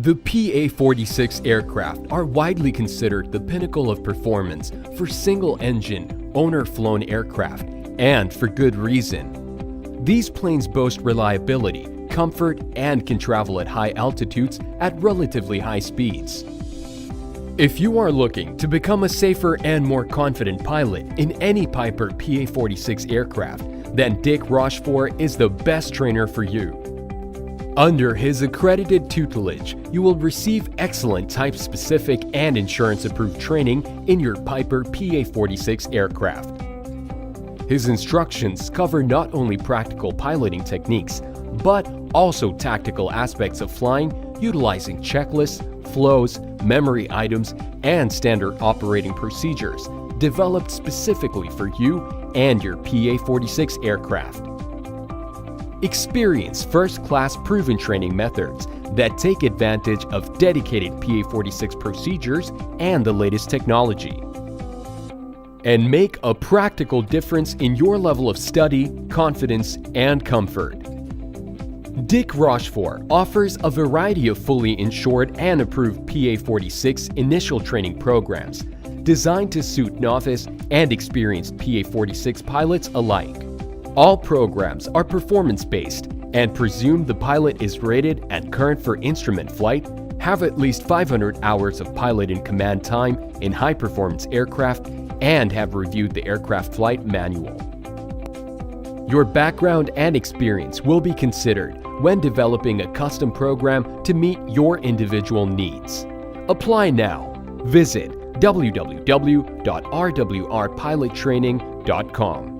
The PA-46 aircraft are widely considered the pinnacle of performance for single-engine, owner-flown aircraft, and for good reason. These planes boast reliability, comfort, and can travel at high altitudes at relatively high speeds. If you are looking to become a safer and more confident pilot in any Piper PA-46 aircraft, then Dick Rochfort is the best trainer for you. Under his accredited tutelage, you will receive excellent type-specific and insurance-approved training in your Piper PA-46 aircraft. His instructions cover not only practical piloting techniques, but also tactical aspects of flying utilizing checklists, flows, memory items, and standard operating procedures developed specifically for you and your PA-46 aircraft. Experience first-class proven training methods that take advantage of dedicated PA-46 procedures and the latest technology. And make a practical difference in your level of study, confidence, and comfort. Dick Rochfort offers a variety of fully insured and approved PA-46 initial training programs designed to suit novice and experienced PA-46 pilots alike. All programs are performance-based and presume the pilot is rated and current for instrument flight, have at least 500 hours of pilot in command time in high-performance aircraft, and have reviewed the aircraft flight manual. Your background and experience will be considered when developing a custom program to meet your individual needs. Apply now. Visit www.rwrpilottraining.com.